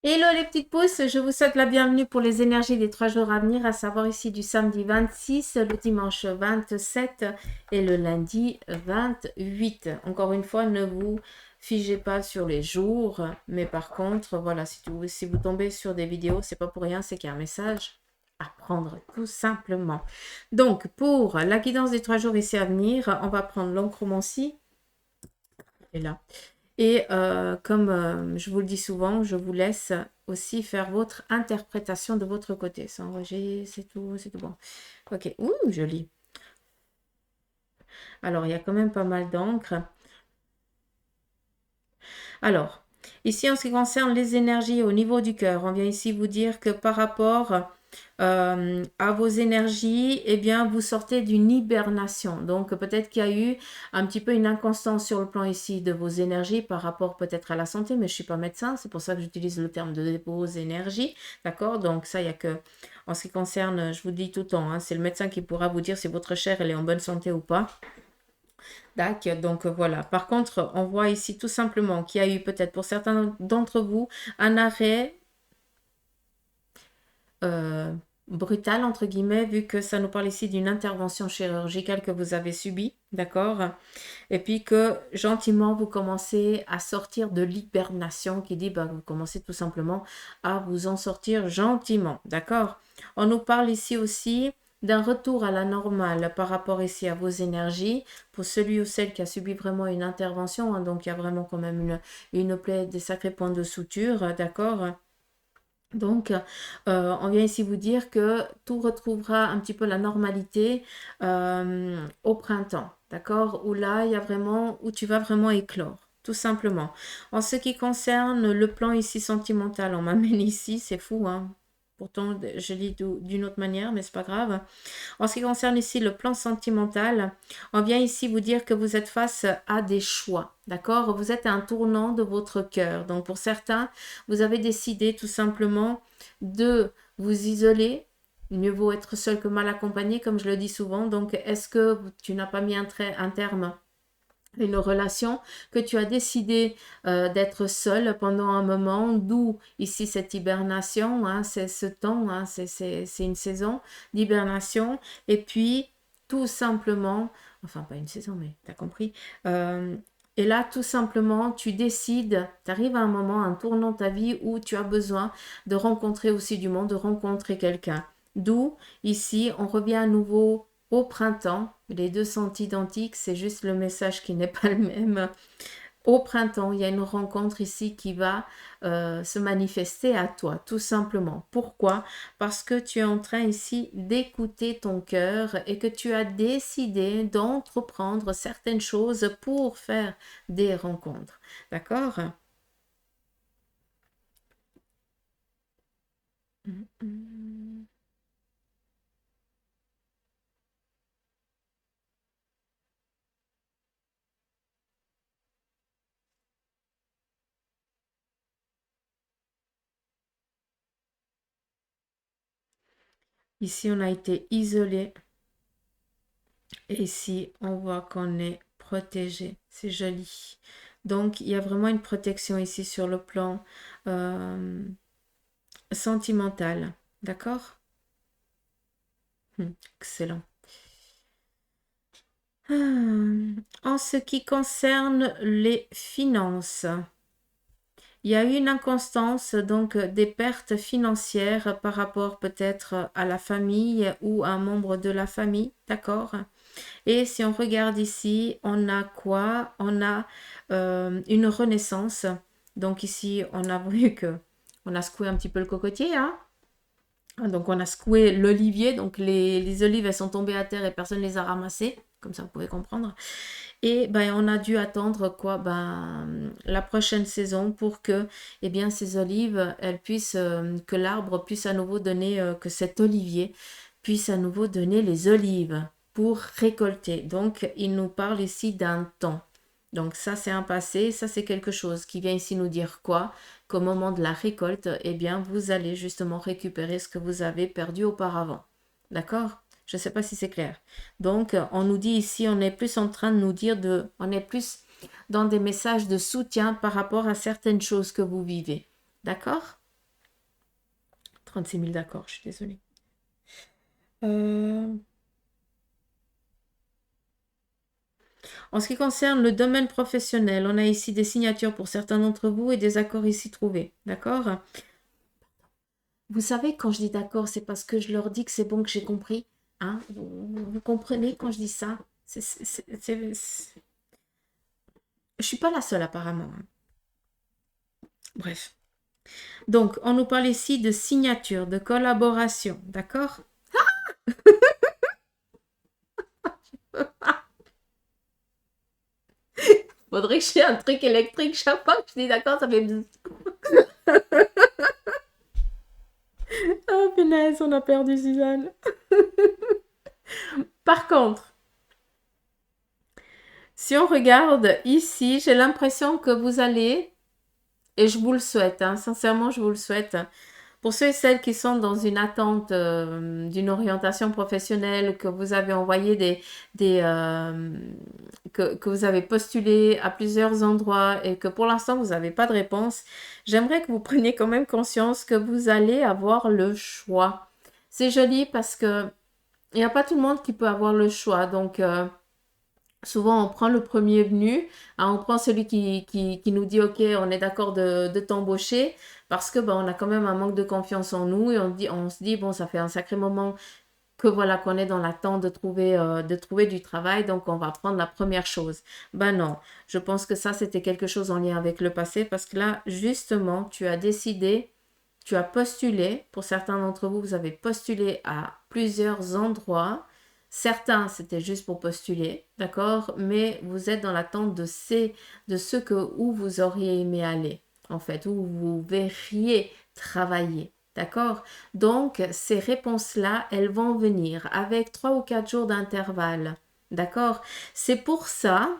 Hello les petites pousses, je vous souhaite la bienvenue pour les énergies des 3 jours à venir, à savoir ici du samedi 26, le dimanche 27 et le lundi 28. Encore une fois, ne vous figez pas sur les jours, mais par contre, voilà, si vous tombez sur des vidéos, c'est pas pour rien, c'est qu'il y a un message à prendre, tout simplement. Donc, pour la guidance des 3 jours ici à venir, on va prendre l'oncromancie. Et là. Et comme je vous le dis souvent, je vous laisse aussi faire votre interprétation de votre côté. Sans enregistrer, c'est tout bon. Ok, ouh, joli. Alors, il y a quand même pas mal d'encre. Alors, ici, en ce qui concerne les énergies au niveau du cœur, on vient ici vous dire que par rapport à vos énergies, eh bien, vous sortez d'une hibernation. Donc, peut-être qu'il y a eu un petit peu une inconstance sur le plan ici de vos énergies par rapport peut-être à la santé, mais je ne suis pas médecin, c'est pour ça que j'utilise le terme de vos énergies, d'accord? Donc, ça, il n'y a que, en ce qui concerne, je vous dis tout le temps, hein, c'est le médecin qui pourra vous dire si votre chair, elle est en bonne santé ou pas. Donc voilà. Par contre, on voit ici tout simplement qu'il y a eu peut-être pour certains d'entre vous un arrêt euh, brutal, entre guillemets, vu que ça nous parle ici d'une intervention chirurgicale que vous avez subie, d'accord? Et puis que gentiment, vous commencez à sortir de l'hibernation qui dit, bah, vous commencez tout simplement à vous en sortir gentiment, d'accord? On nous parle ici aussi d'un retour à la normale par rapport ici à vos énergies, pour celui ou celle qui a subi vraiment une intervention, hein, donc il y a vraiment quand même une plaie, des sacrés points de suture, d'accord? Donc, on vient ici vous dire que tout retrouvera un petit peu la normalité au printemps, d'accord? Où là, il y a vraiment, où tu vas vraiment éclore, tout simplement. En ce qui concerne le plan ici sentimental, on m'amène ici, c'est fou, hein? Pourtant, je lis d'une autre manière, mais c'est pas grave. En ce qui concerne ici le plan sentimental, on vient ici vous dire que vous êtes face à des choix, d'accord? Vous êtes à un tournant de votre cœur. Donc pour certains, vous avez décidé tout simplement de vous isoler. Mieux vaut être seul que mal accompagné, comme je le dis souvent. Donc est-ce que tu n'as pas mis un terme une relation, que tu as décidé d'être seul pendant un moment, d'où ici cette hibernation, hein, c'est ce temps, hein, c'est une saison d'hibernation, et puis tout simplement, enfin pas une saison, mais tu as compris, et là, tout simplement, tu décides, tu arrives à un moment, un tournant de ta vie où tu as besoin de rencontrer aussi du monde, de rencontrer quelqu'un. D'où, ici, on revient à nouveau au printemps. Les deux sont identiques, c'est juste le message qui n'est pas le même. Au printemps, il y a une rencontre ici qui va se manifester à toi, tout simplement. Pourquoi? Parce que tu es en train ici d'écouter ton cœur et que tu as décidé d'entreprendre certaines choses pour faire des rencontres. D'accord? Ici, on a été isolé. Et ici, on voit qu'on est protégé. C'est joli. Donc, il y a vraiment une protection ici sur le plan euh, sentimental. D'accord? Excellent. En ce qui concerne les finances, il y a eu une inconstance, donc des pertes financières par rapport peut-être à la famille ou à un membre de la famille. D'accord? Et si on regarde ici, on a quoi? On a une renaissance. Donc ici, on a vu que on a secoué un petit peu le cocotier, hein? Donc on a secoué l'olivier, donc les olives elles sont tombées à terre et personne ne les a ramassées, comme ça vous pouvez comprendre. Et ben on a dû attendre quoi? Ben la prochaine saison pour que eh bien ces olives elles puissent que l'arbre puisse à nouveau donner que cet olivier puisse à nouveau donner les olives pour récolter. Donc il nous parle ici d'un temps. Donc ça c'est un passé, ça c'est quelque chose qui vient ici nous dire quoi? Qu'au moment de la récolte, eh bien vous allez justement récupérer ce que vous avez perdu auparavant. D'accord? Je ne sais pas si c'est clair. Donc, on nous dit ici, on est plus en train de nous dire on est plus dans des messages de soutien par rapport à certaines choses que vous vivez. D'accord? 36 000, d'accord, je suis désolée. Euh, En ce qui concerne le domaine professionnel, on a ici des signatures pour certains d'entre vous et des accords ici trouvés. D'accord? Vous savez, quand je dis d'accord, c'est parce que je leur dis que c'est bon, que j'ai compris. Hein? Vous comprenez quand je dis ça? Je suis pas la seule apparemment. Hein. Bref. Donc, on nous parle ici de signature, de collaboration. D'accord? Faudrait que j'ai un truc électrique chaque fois que je dis d'accord, ça fait... Oh, punaise, on a perdu Suzanne. Par contre, si on regarde ici, j'ai l'impression que vous allez, et je vous le souhaite, hein, sincèrement, je vous le souhaite, pour ceux et celles qui sont dans une attente d'une orientation professionnelle, que vous avez envoyé que vous avez postulé à plusieurs endroits et que pour l'instant vous n'avez pas de réponse, j'aimerais que vous preniez quand même conscience que vous allez avoir le choix. C'est joli parce que il n'y a pas tout le monde qui peut avoir le choix, donc souvent, on prend le premier venu, hein, on prend celui qui nous dit, OK, on est d'accord de t'embaucher, parce que ben, on a quand même un manque de confiance en nous et on se dit, bon, ça fait un sacré moment que voilà qu'on est dans l'attente de trouver du travail, donc on va prendre la première chose. Ben non, je pense que ça, c'était quelque chose en lien avec le passé, parce que là, justement, tu as décidé, tu as postulé, pour certains d'entre vous, vous avez postulé à plusieurs endroits. Certains, c'était juste pour postuler, d'accord? Mais vous êtes dans l'attente de ce où vous auriez aimé aller, en fait, où vous verriez travailler, d'accord? Donc, ces réponses-là, elles vont venir avec 3 ou 4 jours d'intervalle, d'accord? C'est pour ça,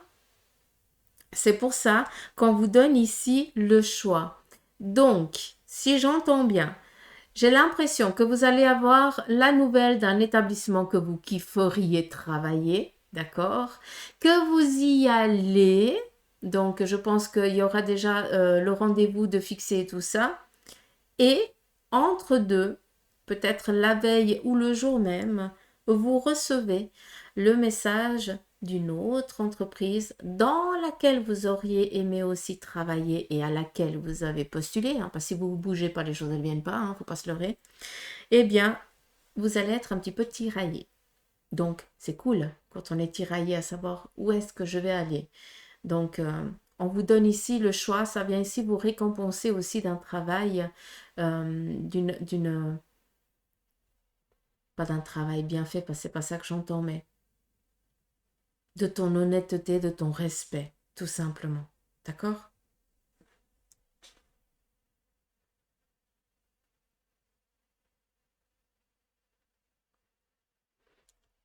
c'est pour ça qu'on vous donne ici le choix. Donc, si j'entends bien, j'ai l'impression que vous allez avoir la nouvelle d'un établissement que vous kifferiez travailler, d'accord? Que vous y allez. Donc, je pense qu'il y aura déjà le rendez-vous de fixer et tout ça. Et entre deux, peut-être la veille ou le jour même, vous recevez le message d'une autre entreprise dans laquelle vous auriez aimé aussi travailler et à laquelle vous avez postulé, hein, parce que si vous ne bougez pas, les choses ne viennent pas, il ne faut pas se leurrer, eh bien, vous allez être un petit peu tiraillé. Donc, c'est cool quand on est tiraillé à savoir où est-ce que je vais aller. Donc, on vous donne ici le choix, ça vient ici vous récompenser aussi d'un travail, pas d'un travail bien fait, parce que c'est pas ça que j'entends, mais de ton honnêteté, de ton respect, tout simplement. D'accord?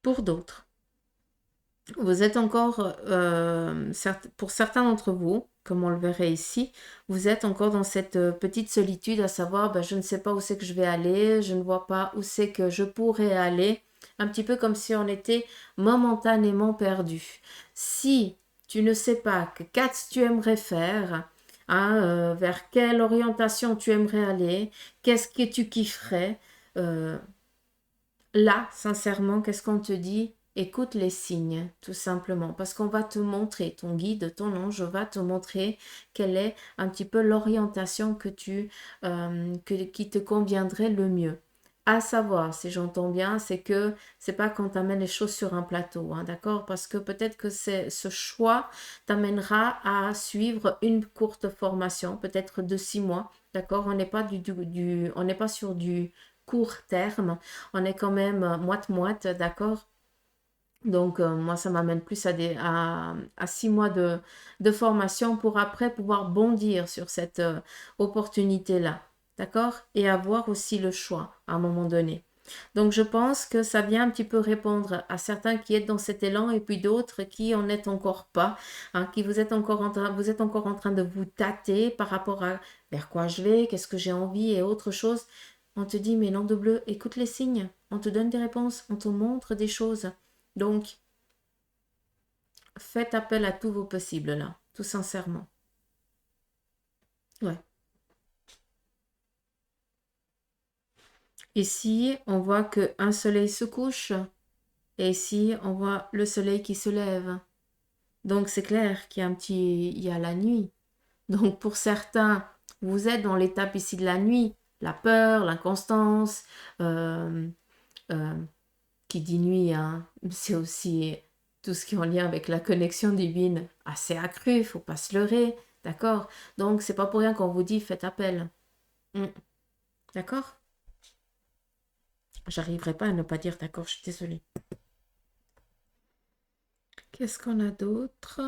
Pour d'autres, vous êtes encore, pour certains d'entre vous, comme on le verrait ici, vous êtes encore dans cette petite solitude à savoir, ben, je ne sais pas où c'est que je vais aller, je ne vois pas où c'est que je pourrais aller, un petit peu comme si on était momentanément perdu. Si tu ne sais pas qu'est-ce que tu aimerais faire, hein, vers quelle orientation tu aimerais aller, qu'est-ce que tu kifferais, euh, là, sincèrement, qu'est-ce qu'on te dit? Écoute les signes, tout simplement, parce qu'on va te montrer, ton guide, ton ange va te montrer quelle est un petit peu l'orientation qui te conviendrait le mieux. À savoir, si j'entends bien, c'est que c'est pas qu'on t'amène les choses sur un plateau, hein, d'accord? Parce que peut-être que ce choix t'amènera à suivre une courte formation, peut-être de 6 mois, d'accord? On n'est pas sur du court terme, on est quand même moite-moite, d'accord? Donc, moi, ça m'amène plus à 6 mois de formation pour après pouvoir bondir sur cette opportunité-là, d'accord? Et avoir aussi le choix à un moment donné. Donc, je pense que ça vient un petit peu répondre à certains qui êtes dans cet élan et puis d'autres qui en êtes encore pas, hein, qui vous êtes encore en train de vous tâter par rapport à vers quoi je vais, qu'est-ce que j'ai envie et autre chose. On te dit, mais non de bleu, écoute les signes, on te donne des réponses, on te montre des choses. Donc, faites appel à tous vos possibles là, tout sincèrement. Ouais. Ici, on voit qu'un soleil se couche et ici, on voit le soleil qui se lève. Donc, c'est clair qu'il y a il y a la nuit. Donc, pour certains, vous êtes dans l'étape ici de la nuit, la peur, l'inconstance, euh, euh, qui dit nuit, hein, c'est aussi tout ce qui est en lien avec la connexion divine assez accrue, il ne faut pas se leurrer, d'accord? Donc, c'est pas pour rien qu'on vous dit faites appel. D'accord? J'arriverai pas à ne pas dire d'accord, je suis désolée. Qu'est-ce qu'on a d'autre?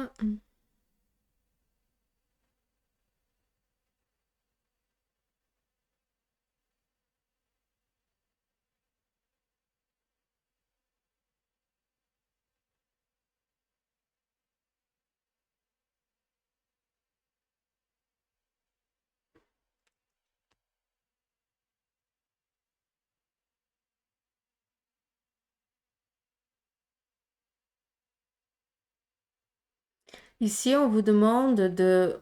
Ici, on vous demande de...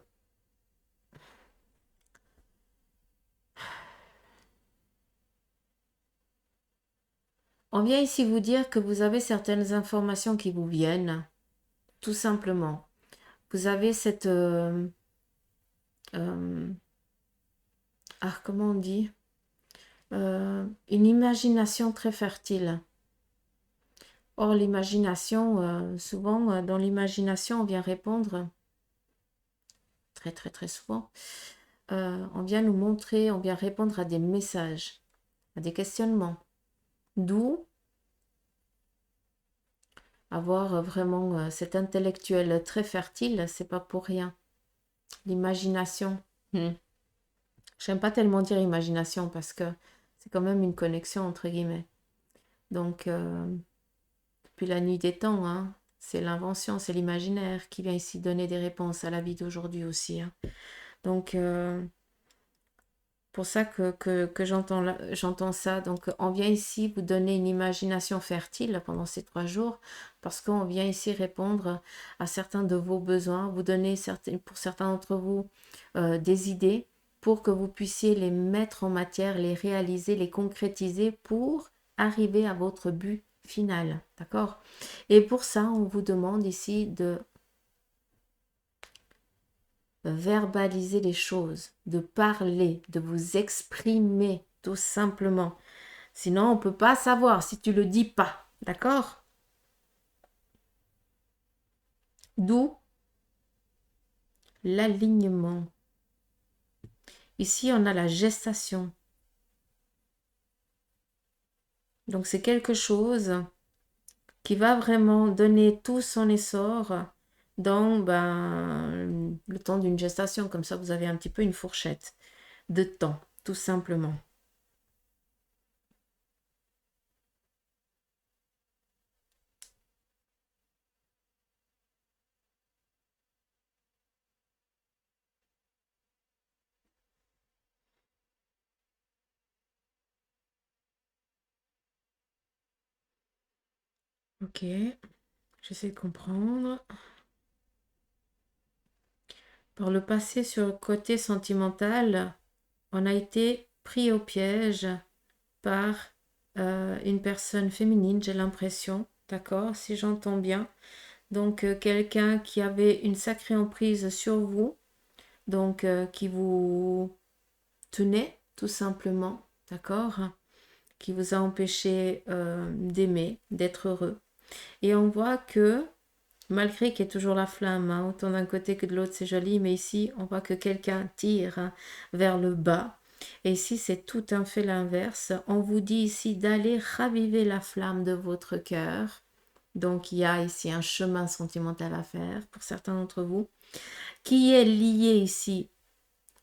On vient ici vous dire que vous avez certaines informations qui vous viennent, tout simplement. Vous avez cette... comment on dit? Une imagination très fertile. Or, l'imagination, souvent, dans l'imagination, on vient répondre, très très très souvent, on vient nous montrer, on vient répondre à des messages, à des questionnements. D'où avoir vraiment cet intellectuel très fertile, c'est pas pour rien. L'imagination. J'aime pas tellement dire imagination parce que c'est quand même une connexion entre guillemets. Donc, depuis la nuit des temps, hein, c'est l'invention, c'est l'imaginaire qui vient ici donner des réponses à la vie d'aujourd'hui aussi. Hein. Donc, pour ça que j'entends ça. Donc, on vient ici vous donner une imagination fertile pendant ces 3 jours parce qu'on vient ici répondre à certains de vos besoins, vous donner pour certains d'entre vous des idées pour que vous puissiez les mettre en matière, les réaliser, les concrétiser pour arriver à votre but final. D'accord? Et pour ça, on vous demande ici de verbaliser les choses, de parler, de vous exprimer tout simplement. Sinon, on ne peut pas savoir si tu le dis pas. D'accord? D'où l'alignement. Ici, on a la gestation. Donc, c'est quelque chose qui va vraiment donner tout son essor dans le temps d'une gestation. Comme ça, vous avez un petit peu une fourchette de temps, tout simplement. Ok, j'essaie de comprendre. Par le passé, sur le côté sentimental, on a été pris au piège par une personne féminine, j'ai l'impression, d'accord, si j'entends bien. Donc, quelqu'un qui avait une sacrée emprise sur vous, donc qui vous tenait tout simplement, d'accord, qui vous a empêché d'aimer, d'être heureux. Et on voit que malgré qu'il y ait toujours la flamme, hein, autant d'un côté que de l'autre, c'est joli, mais ici, on voit que quelqu'un tire hein, vers le bas. Et ici, c'est tout un fait l'inverse. On vous dit ici d'aller raviver la flamme de votre cœur. Donc, il y a ici un chemin sentimental à faire pour certains d'entre vous, qui est lié ici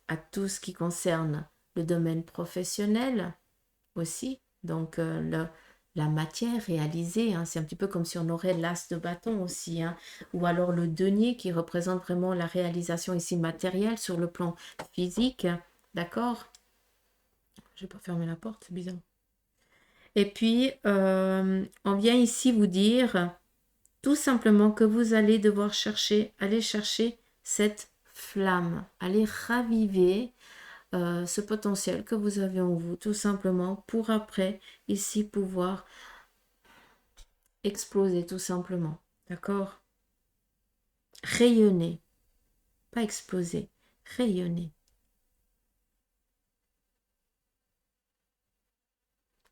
à tout ce qui concerne le domaine professionnel aussi. Donc, la matière réalisée, hein, c'est un petit peu comme si on aurait l'as de bâton aussi, hein, ou alors le denier qui représente vraiment la réalisation ici matérielle sur le plan physique, d'accord? Je vais pas fermer la porte, c'est bizarre. Et puis, on vient ici vous dire tout simplement que vous allez devoir aller chercher cette flamme, aller raviver ce potentiel que vous avez en vous, tout simplement, pour après, ici, pouvoir exploser, tout simplement. D'accord? Rayonner, pas exploser, rayonner.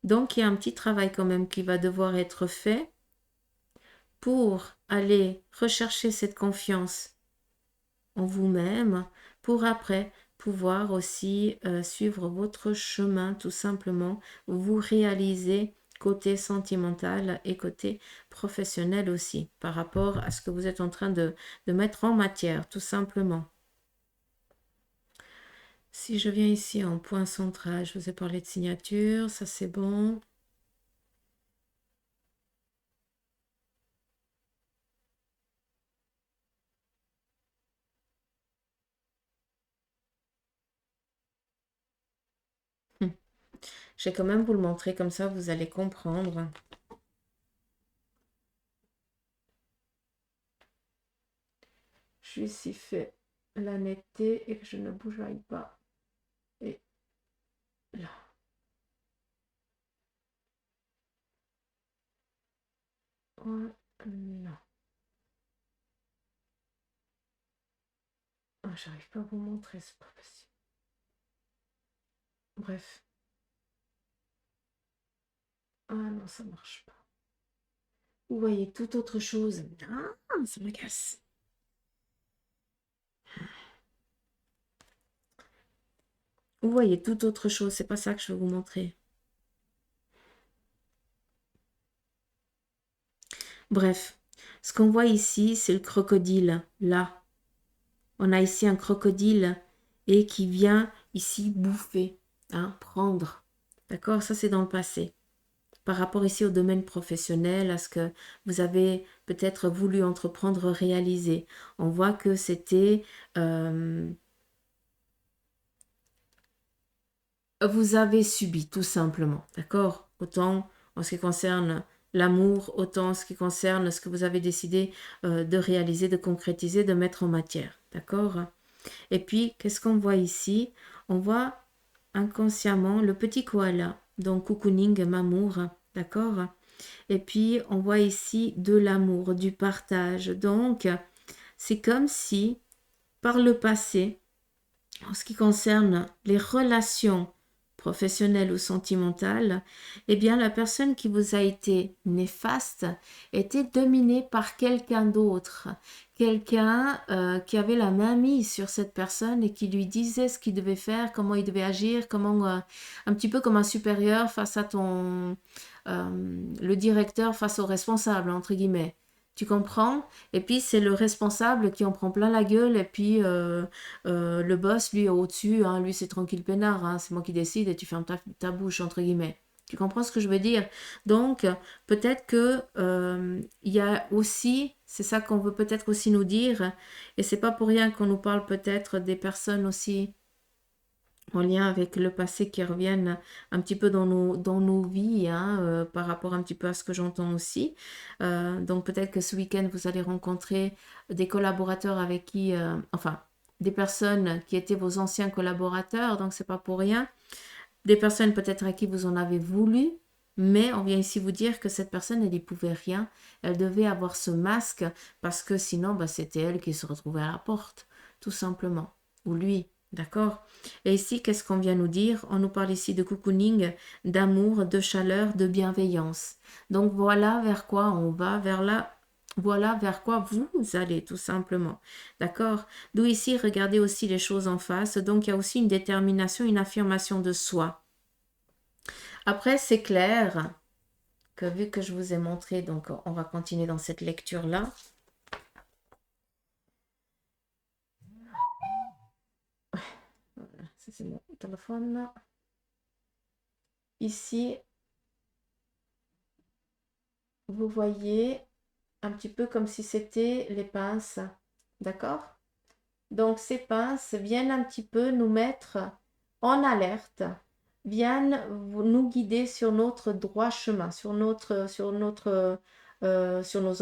Donc, il y a un petit travail quand même qui va devoir être fait pour aller rechercher cette confiance en vous-même, pour après pouvoir aussi suivre votre chemin, tout simplement, vous réaliser côté sentimental et côté professionnel aussi, par rapport à ce que vous êtes en train de mettre en matière, tout simplement. Si je viens ici en point central, je vous ai parlé de signature, ça c'est bon. Hum. Je vais quand même vous le montrer, comme ça vous allez comprendre. Je lui ici fait la netteté et que je ne bougeaille pas. Et là. Voilà. Ah, j'arrive pas à vous montrer, c'est pas possible. Bref. Ah non, ça marche pas. Vous voyez toute autre chose. Ah, ça m'agace. Vous voyez toute autre chose, c'est pas ça que je veux vous montrer. Bref, ce qu'on voit ici, c'est le crocodile, là. On a ici un crocodile et qui vient ici bouffer, hein, prendre. D'accord? Ça, c'est dans le passé. Par rapport ici au domaine professionnel, à ce que vous avez peut-être voulu entreprendre, réaliser. On voit que c'était... vous avez subi, tout simplement. D'accord? Autant en ce qui concerne l'amour, autant en ce qui concerne ce que vous avez décidé de réaliser, de concrétiser, de mettre en matière. D'accord? Et puis, qu'est-ce qu'on voit ici? On voit inconsciemment le petit koala, donc cocooning, mamour, d'accord? Et puis, on voit ici de l'amour, du partage. Donc, c'est comme si, par le passé, en ce qui concerne les relations professionnelles ou sentimentales, eh bien, la personne qui vous a été néfaste était dominée par quelqu'un d'autre, quelqu'un qui avait la main mise sur cette personne et qui lui disait ce qu'il devait faire, comment il devait agir, comment, un petit peu comme un supérieur face à le directeur face au responsable, entre guillemets. Tu comprends? Et puis c'est le responsable qui en prend plein la gueule et puis le boss, lui, est au-dessus, hein, lui, c'est tranquille peinard, hein, c'est moi qui décide et tu fermes ta bouche, entre guillemets. Tu comprends ce que je veux dire? Donc, peut-être que il y a aussi, c'est ça qu'on veut peut-être aussi nous dire, et c'est pas pour rien qu'on nous parle peut-être des personnes aussi en lien avec le passé qui reviennent un petit peu dans nos vies, hein, par rapport un petit peu à ce que j'entends aussi. Donc peut-être que ce week-end, vous allez rencontrer des collaborateurs avec qui, enfin, des personnes qui étaient vos anciens collaborateurs, donc c'est pas pour rien. Des personnes peut-être à qui vous en avez voulu, mais on vient ici vous dire que cette personne, elle n'y pouvait rien. Elle devait avoir ce masque parce que sinon, bah, c'était elle qui se retrouvait à la porte, tout simplement. Ou lui, d'accord? Et ici, qu'est-ce qu'on vient nous dire? On nous parle ici de cocooning, d'amour, de chaleur, de bienveillance. Donc voilà vers quoi on va, vers là. Voilà vers quoi vous allez, tout simplement. D'accord? D'où ici, regardez aussi les choses en face. Donc, il y a aussi une détermination, une affirmation de soi. Après, c'est clair que vu que je vous ai montré, donc on va continuer dans cette lecture-là. Voilà, ça c'est mon téléphone. Ici, vous voyez un petit peu comme si c'était les pinces. D'accord? Donc, ces pinces viennent un petit peu nous mettre en alerte, viennent nous guider sur notre droit chemin, sur nos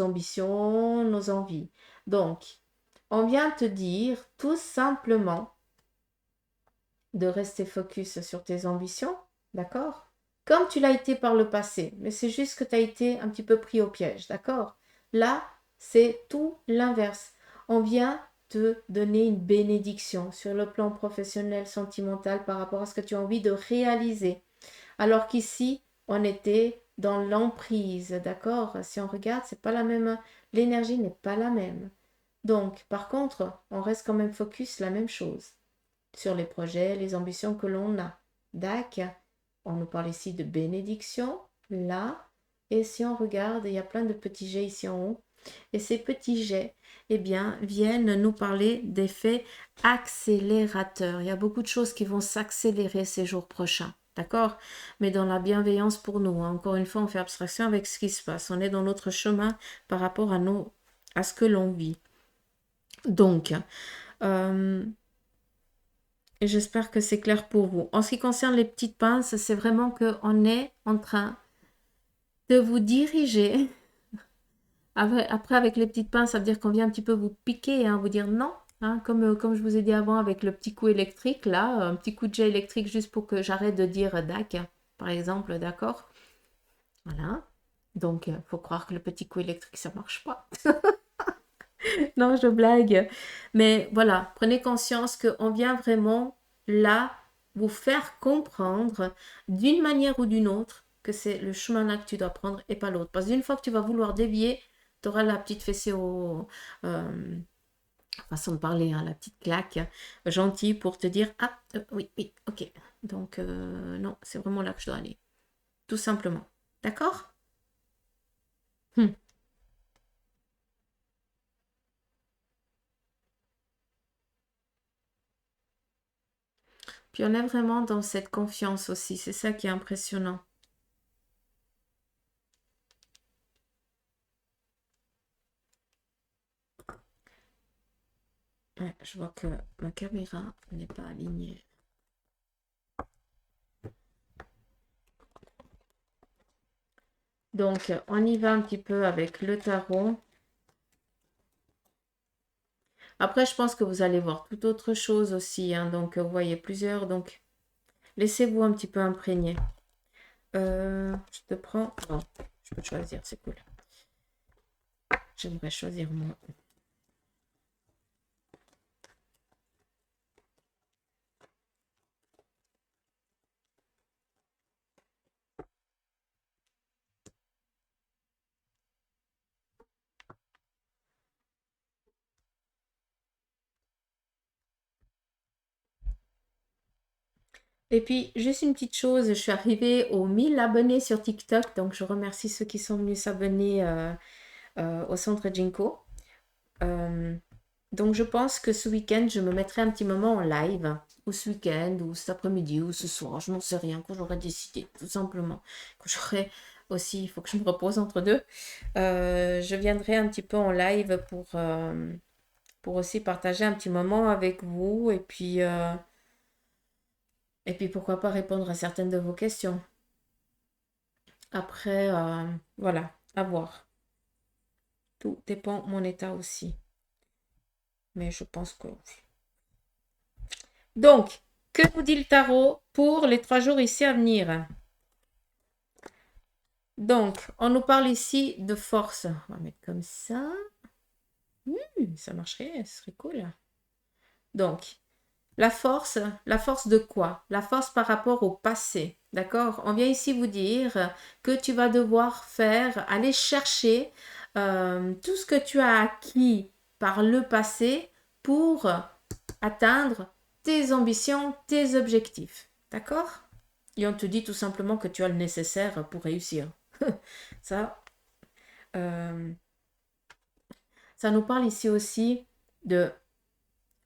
ambitions, nos envies. Donc, on vient te dire tout simplement, de rester focus sur tes ambitions, d'accord? Comme tu l'as été par le passé, mais c'est juste que tu as été un petit peu pris au piège, d'accord? Là, c'est tout l'inverse. On vient te donner une bénédiction sur le plan professionnel, sentimental, par rapport à ce que tu as envie de réaliser. Alors qu'ici, on était dans l'emprise, d'accord? Si on regarde, c'est pas la même, l'énergie n'est pas la même. Donc, par contre, on reste quand même focus la même chose sur les projets, les ambitions que l'on a. D'accord? On nous parle ici de bénédiction, là. Et si on regarde, il y a plein de petits jets ici en haut. Et ces petits jets, eh bien, viennent nous parler d'effets accélérateurs. Il y a beaucoup de choses qui vont s'accélérer ces jours prochains. D'accord? Mais dans la bienveillance pour nous. Hein. Encore une fois, on fait abstraction avec ce qui se passe. On est dans notre chemin par rapport à ce que l'on vit. Donc, et j'espère que c'est clair pour vous. En ce qui concerne les petites pinces, c'est vraiment qu'on est en train de vous diriger. Après, avec les petites pinces, ça veut dire qu'on vient un petit peu vous piquer, hein, vous dire non. Hein, comme je vous ai dit avant avec le petit coup électrique, là, un petit coup de jet électrique juste pour que j'arrête de dire DAC, par exemple, d'accord? Voilà. Donc, il faut croire que le petit coup électrique, ça marche pas. Non, je blague. Mais voilà, prenez conscience qu'on vient vraiment là vous faire comprendre d'une manière ou d'une autre que c'est le chemin-là que tu dois prendre et pas l'autre. Parce qu'une fois que tu vas vouloir dévier, tu auras la petite fessée euh, façon de parler, hein, la petite claque gentille pour te dire, ah, oui, oui, ok. Donc, non, c'est vraiment là que je dois aller. Tout simplement. D'accord? Hmm. Puis on est vraiment dans cette confiance aussi. C'est ça qui est impressionnant. Ouais, je vois que ma caméra n'est pas alignée. Donc, on y va un petit peu avec le tarot. Après, je pense que vous allez voir toute autre chose aussi. Hein. Donc, vous voyez plusieurs. Donc, laissez-vous un petit peu imprégner. Je te prends... Non, je peux choisir, c'est cool. J'aimerais choisir moi. Et puis, juste une petite chose, je suis arrivée aux 1000 abonnés sur TikTok. Donc, je remercie ceux qui sont venus s'abonner au centre Jinko. Donc, je pense que ce week-end, je me mettrai un petit moment en live, ou ce week-end, ou cet après-midi, ou ce soir, je n'en sais rien, quand j'aurai décidé, tout simplement. Quand j'aurai aussi, il faut que je me repose entre deux. Je viendrai un petit peu en live pour aussi partager un petit moment avec vous, et puis pourquoi pas répondre à certaines de vos questions. Après, voilà, à voir. Tout dépend de mon état aussi. Mais je pense que oui. Donc, que nous dit le tarot pour les 3 jours ici à venir? Donc, on nous parle ici de force. On va mettre comme ça. Ça marcherait, ce serait cool. Donc, la force de quoi? La force par rapport au passé. D'accord? On vient ici vous dire que tu vas devoir aller chercher tout ce que tu as acquis par le passé pour atteindre tes ambitions, tes objectifs. D'accord? Et on te dit tout simplement que tu as le nécessaire pour réussir. Ça, euh, ça nous parle ici aussi de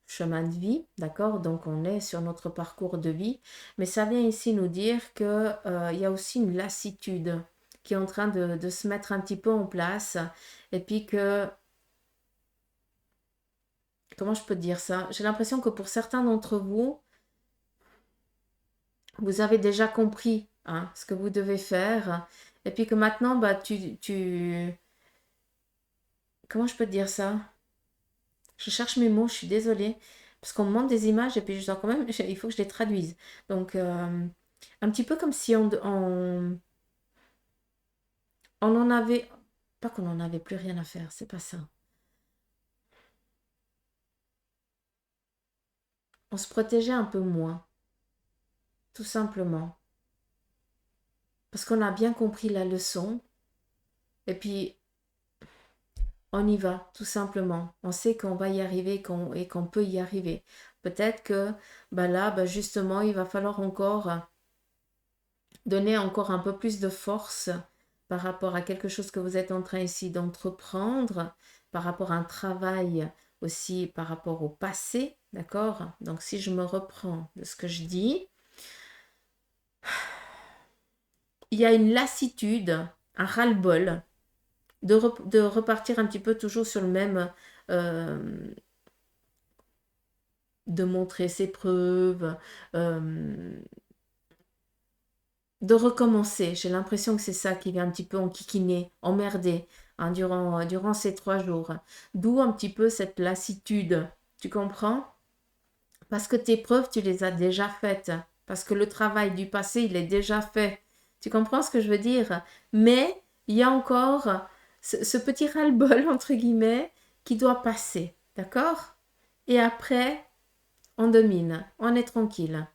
chemin de vie, d'accord? Donc on est sur notre parcours de vie, mais ça vient ici nous dire que il y a aussi une lassitude qui est en train de se mettre un petit peu en place, et puis que, comment je peux te dire ça? J'ai l'impression que pour certains d'entre vous, vous avez déjà compris hein, ce que vous devez faire, et puis que maintenant, bah, comment je peux te dire ça? Je cherche mes mots, je suis désolée. Parce qu'on me montre des images et puis je dois quand même, il faut que je les traduise. Donc, un petit peu comme si on en avait, pas qu'on en avait plus rien à faire, c'est pas ça. On se protégeait un peu moins, tout simplement. Parce qu'on a bien compris la leçon et puis on y va, tout simplement. On sait qu'on va y arriver et qu'on peut y arriver. Peut-être que bah là, bah justement, il va falloir encore donner encore un peu plus de force par rapport à quelque chose que vous êtes en train ici d'entreprendre, par rapport à un travail aussi, par rapport au passé, d'accord? Donc si je me reprends de ce que je dis, il y a une lassitude, un ras-le-bol de repartir un petit peu toujours sur le même, euh, de montrer ses preuves, euh, de recommencer. J'ai l'impression que c'est ça qui vient un petit peu enquiquiner, emmerder hein, durant ces 3 jours. D'où un petit peu cette lassitude. Tu comprends? Parce que tes preuves, tu les as déjà faites. Parce que le travail du passé, il est déjà fait. Tu comprends ce que je veux dire? Mais il y a encore ce petit ras-le-bol, entre guillemets, qui doit passer. D'accord? Et après, on domine. On est tranquille.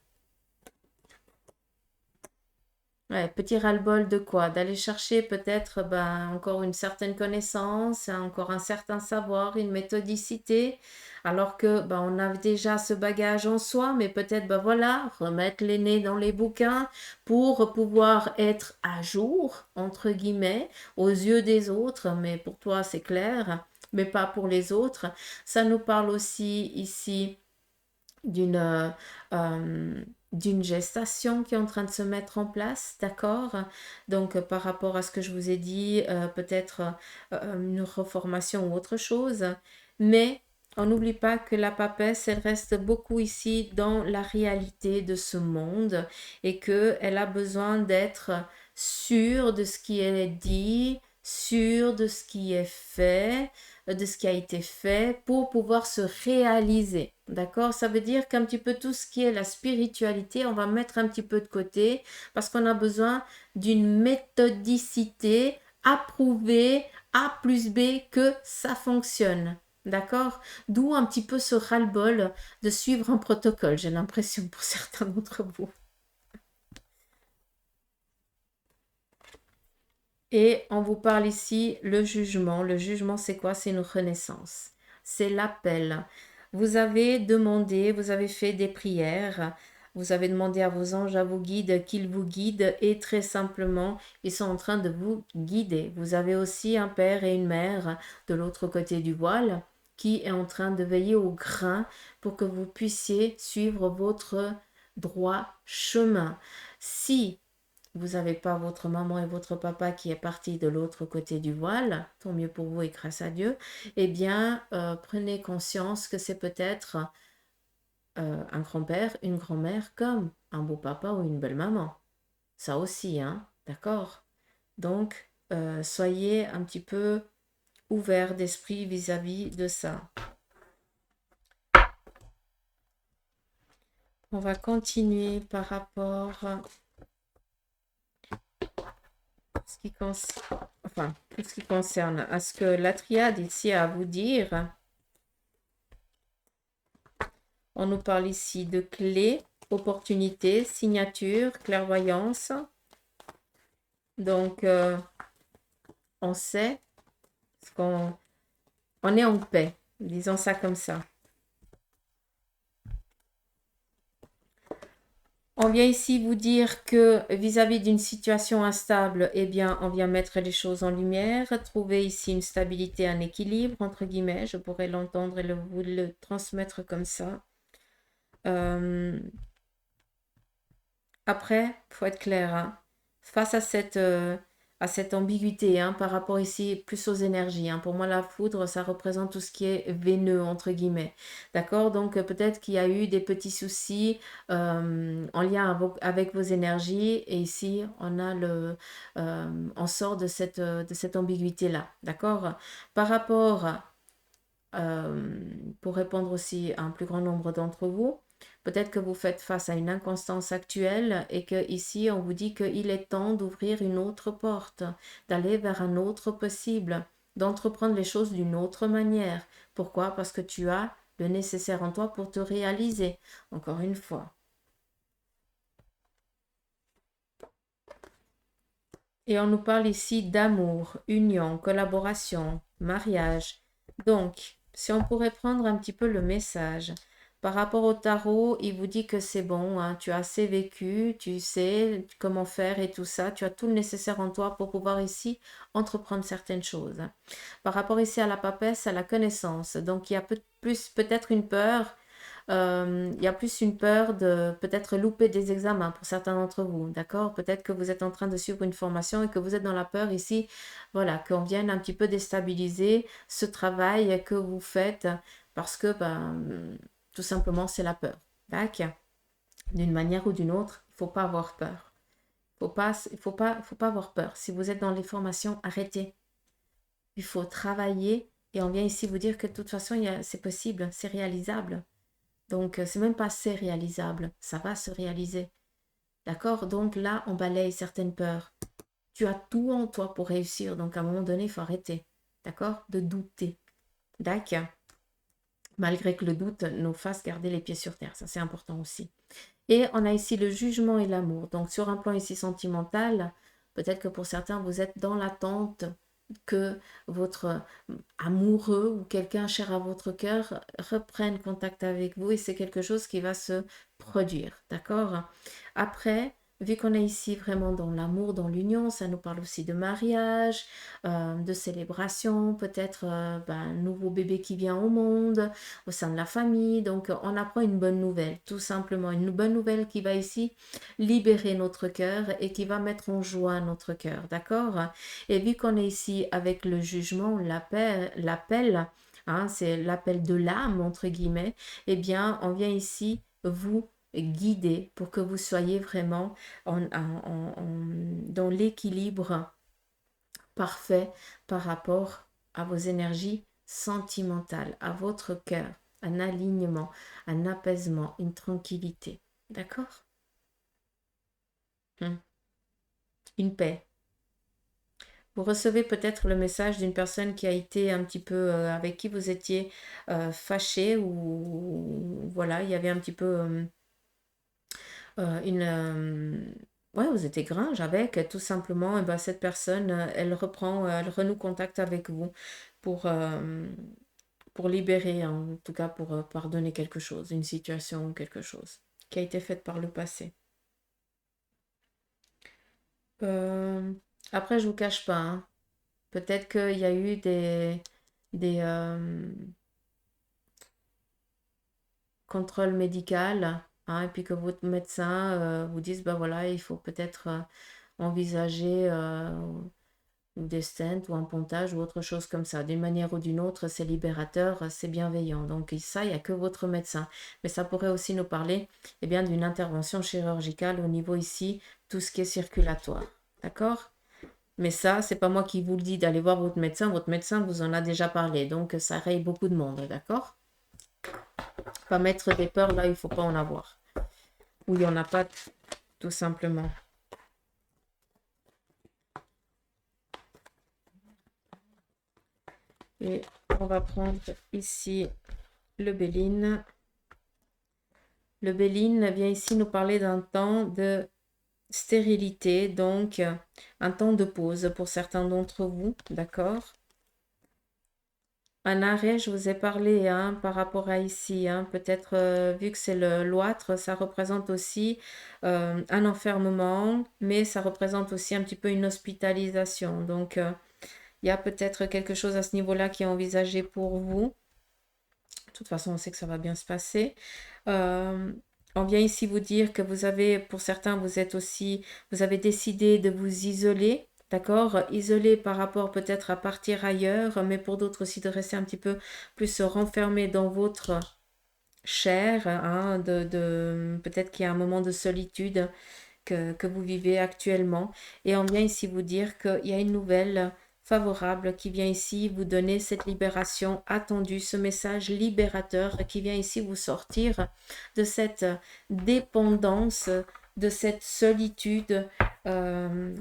Ouais, petit ras-le-bol de quoi? D'aller chercher peut-être ben, encore une certaine connaissance, encore un certain savoir, une méthodicité, alors que ben, on a déjà ce bagage en soi, mais peut-être ben voilà, remettre les nez dans les bouquins pour pouvoir être à jour, entre guillemets, aux yeux des autres, mais pour toi c'est clair, mais pas pour les autres. Ça nous parle aussi ici d'une euh, d'une gestation qui est en train de se mettre en place, d'accord? Donc par rapport à ce que je vous ai dit, peut-être une reformation ou autre chose, mais on n'oublie pas que la papesse, elle reste beaucoup ici dans la réalité de ce monde et qu'elle a besoin d'être sûre de ce qui est dit, sûre de ce qui est fait, de ce qui a été fait pour pouvoir se réaliser. D'accord? Ça veut dire qu'un petit peu tout ce qui est la spiritualité, on va mettre un petit peu de côté parce qu'on a besoin d'une méthodicité approuvée A plus B que ça fonctionne. D'accord? D'où un petit peu ce ras-le-bol de suivre un protocole, j'ai l'impression pour certains d'entre vous. Et on vous parle ici le jugement. Le jugement, c'est quoi? C'est une renaissance. C'est l'appel. Vous avez demandé, vous avez fait des prières, vous avez demandé à vos anges, à vos guides qu'ils vous guident et très simplement, ils sont en train de vous guider. Vous avez aussi un père et une mère de l'autre côté du voile qui est en train de veiller au grain pour que vous puissiez suivre votre droit chemin. Si vous n'avez pas votre maman et votre papa qui est parti de l'autre côté du voile, tant mieux pour vous et grâce à Dieu, eh bien, prenez conscience que c'est peut-être un grand-père, une grand-mère comme un beau papa ou une belle maman. Ça aussi, hein, d'accord? Donc, soyez un petit peu ouverts d'esprit vis-à-vis de ça. On va continuer par rapport ce qui enfin, tout ce qui concerne à ce que la triade ici a à vous dire. On nous parle ici de clés, opportunités, signatures, clairvoyance. Donc, on sait qu'on on est en paix, disons ça comme ça. On vient ici vous dire que vis-à-vis d'une situation instable, eh bien, on vient mettre les choses en lumière, trouver ici une stabilité, un équilibre, entre guillemets, je pourrais l'entendre et vous le transmettre comme ça. Après, il faut être clair, hein, face à cette ambiguïté hein, par rapport ici plus aux énergies. Hein. Pour moi, la foudre, ça représente tout ce qui est veineux, entre guillemets. D'accord? Donc, peut-être qu'il y a eu des petits soucis en lien avec vos énergies. Et ici, on sort de cette ambiguïté-là. D'accord? Par rapport pour répondre aussi à un plus grand nombre d'entre vous. Peut-être que vous faites face à une inconstance actuelle et que ici on vous dit qu'il est temps d'ouvrir une autre porte, d'aller vers un autre possible, d'entreprendre les choses d'une autre manière. Pourquoi? Parce que tu as le nécessaire en toi pour te réaliser. Encore une fois. Et on nous parle ici d'amour, union, collaboration, mariage. Donc, si on pourrait prendre un petit peu le message. Par rapport au tarot, il vous dit que c'est bon, hein, tu as assez vécu, tu sais comment faire et tout ça, tu as tout le nécessaire en toi pour pouvoir ici entreprendre certaines choses. Par rapport ici à la papesse, à la connaissance, donc il y a plus peut-être une peur, il y a plus une peur de peut-être louper des examens pour certains d'entre vous, d'accord? Peut-être que vous êtes en train de suivre une formation et que vous êtes dans la peur ici, voilà, qu'on vienne un petit peu déstabiliser ce travail que vous faites parce que, ben, tout simplement, c'est la peur, d'accord? D'une manière ou d'une autre, il ne faut pas avoir peur. Il faut pas avoir peur. Si vous êtes dans les formations, arrêtez. Il faut travailler et on vient ici vous dire que de toute façon, c'est possible, c'est réalisable. Donc, c'est même pas c'est réalisable, ça va se réaliser. D'accord? Donc là, on balaye certaines peurs. Tu as tout en toi pour réussir, donc à un moment donné, il faut arrêter. D'accord? De douter. D'accord? Malgré que le doute nous fasse garder les pieds sur terre, ça c'est important aussi. Et on a ici le jugement et l'amour. Donc sur un plan ici sentimental, peut-être que pour certains, vous êtes dans l'attente que votre amoureux ou quelqu'un cher à votre cœur reprenne contact avec vous et c'est quelque chose qui va se produire, d'accord? Après, vu qu'on est ici vraiment dans l'amour, dans l'union, ça nous parle aussi de mariage, de célébration, peut-être un nouveau bébé qui vient au monde, au sein de la famille. Donc, on apprend une bonne nouvelle, tout simplement. Une bonne nouvelle qui va ici libérer notre cœur et qui va mettre en joie notre cœur, d'accord? Et vu qu'on est ici avec le jugement, l'appel, hein, c'est l'appel de l'âme, entre guillemets, eh bien, on vient ici vous guider pour que vous soyez vraiment dans l'équilibre parfait par rapport à vos énergies sentimentales, à votre cœur, un alignement, un apaisement, une tranquillité. D'accord? Une paix. Vous recevez peut-être le message d'une personne qui a été un petit peu avec qui vous étiez fâché ou voilà, il y avait un petit peu une ouais, vous étiez gringe avec tout simplement et ben, cette personne elle reprend elle renoue contact avec vous pour euh, pour libérer en tout cas pour pardonner quelque chose, une situation ou quelque chose qui a été faite par le passé. Euh, Après je vous cache pas hein, peut-être qu'il y a eu des contrôles médicaux, hein, et puis que votre médecin vous dise, bah voilà, il faut peut-être envisager des stents ou un pontage ou autre chose comme ça. D'une manière ou d'une autre, c'est libérateur, c'est bienveillant. Donc ça, il n'y a que votre médecin. Mais ça pourrait aussi nous parler eh bien, d'une intervention chirurgicale au niveau ici, tout ce qui est circulatoire. D'accord? Mais ça, c'est pas moi qui vous le dis d'aller voir votre médecin. Votre médecin vous en a déjà parlé. Donc, ça raye beaucoup de monde. D'accord? Pas mettre des peurs là, il faut pas en avoir. Ou il n'y en a pas, tout simplement. Et on va prendre ici le Béline. Le Béline vient ici nous parler d'un temps de stérilité, donc un temps de pause pour certains d'entre vous. D'accord? Un arrêt, je vous ai parlé hein, par rapport à ici. Hein, peut-être vu que c'est l'ouatre, ça représente aussi un enfermement, mais ça représente aussi un petit peu une hospitalisation. Donc, il y a peut-être quelque chose à ce niveau-là qui est envisagé pour vous. De toute façon, on sait que ça va bien se passer. Euh, on vient ici vous dire que vous avez, pour certains, vous avez décidé de vous isoler. D'accord? Isolé par rapport peut-être à partir ailleurs, mais pour d'autres aussi de rester un petit peu plus renfermé dans votre chair, hein, peut-être qu'il y a un moment de solitude que vous vivez actuellement. Et on vient ici vous dire qu'il y a une nouvelle favorable qui vient ici vous donner cette libération attendue, ce message libérateur qui vient ici vous sortir de cette dépendance, de cette solitude dans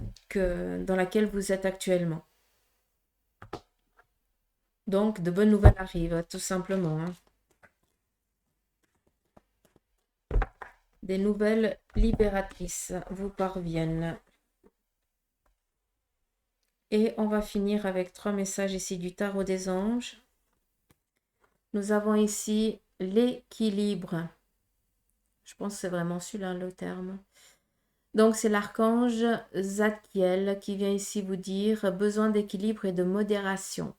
laquelle vous êtes actuellement. Donc, de bonnes nouvelles arrivent, tout simplement. Hein. Des nouvelles libératrices vous parviennent. Et on va finir avec 3 messages ici du tarot des anges. Nous avons ici l'équilibre. Je pense que c'est vraiment celui-là le terme. Donc c'est l'archange Zadkiel qui vient ici vous dire besoin d'équilibre et de modération.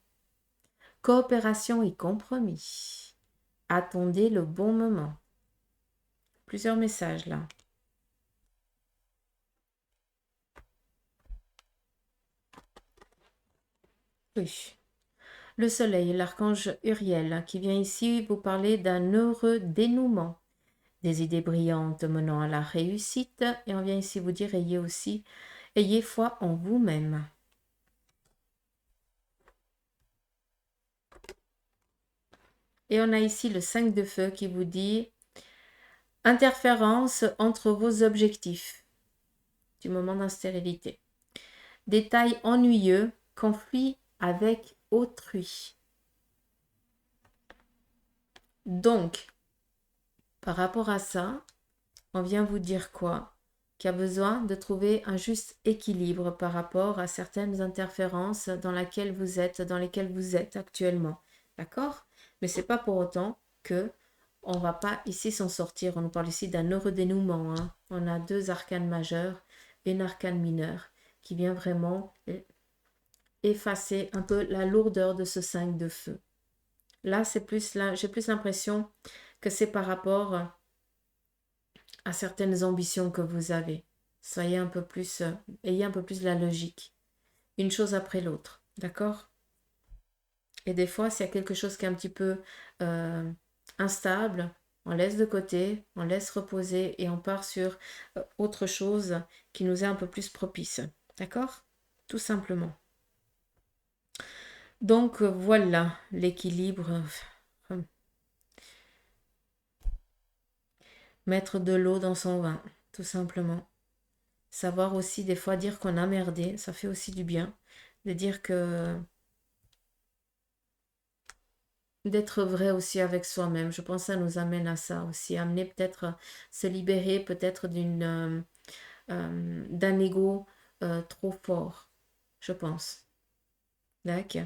Coopération et compromis. Attendez le bon moment. Plusieurs messages là. Oui. Le soleil, l'archange Uriel, qui vient ici vous parler d'un heureux dénouement. Des idées brillantes menant à la réussite. Et on vient ici vous dire, ayez foi en vous-même. Et on a ici le 5 de feu qui vous dit interférence entre vos objectifs du moment d'instérilité. Détails ennuyeux, conflit avec autrui. Donc, par rapport à ça, on vient vous dire quoi? Qu'il y a besoin de trouver un juste équilibre par rapport à certaines interférences dans lesquelles vous êtes actuellement. D'accord? Mais c'est pas pour autant que on va pas ici s'en sortir. On nous parle ici d'un heureux dénouement. Hein. On a 2 arcanes majeures et une arcane mineure qui vient vraiment effacer un peu la lourdeur de ce 5 de feu. Là, j'ai plus l'impression que c'est par rapport à certaines ambitions que vous avez. Ayez un peu plus de la logique. Une chose après l'autre. D'accord? Et des fois, s'il y a quelque chose qui est un petit peu instable, on laisse de côté, on laisse reposer et on part sur autre chose qui nous est un peu plus propice. D'accord? Tout simplement. Donc voilà l'équilibre. Mettre de l'eau dans son vin, tout simplement. Savoir aussi des fois dire qu'on a merdé, ça fait aussi du bien. De dire que d'être vrai aussi avec soi-même. Je pense que ça nous amène à ça aussi. Amener peut-être, se libérer peut-être d'un ego trop fort, je pense. D'accord.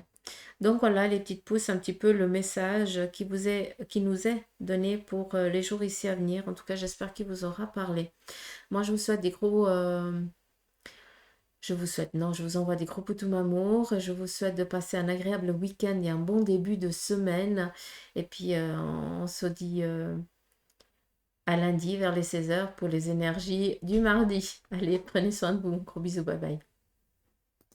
Donc voilà les petites pousses, un petit peu le message qui nous est donné pour les jours ici à venir. En tout cas, j'espère qu'il vous aura parlé. Moi, je vous souhaite des gros... je vous envoie des gros poutous d'amour. Je vous souhaite de passer un agréable week-end et un bon début de semaine. Et puis, on se dit à lundi vers les 16h pour les énergies du mardi. Allez, prenez soin de vous. Gros bisous, bye bye.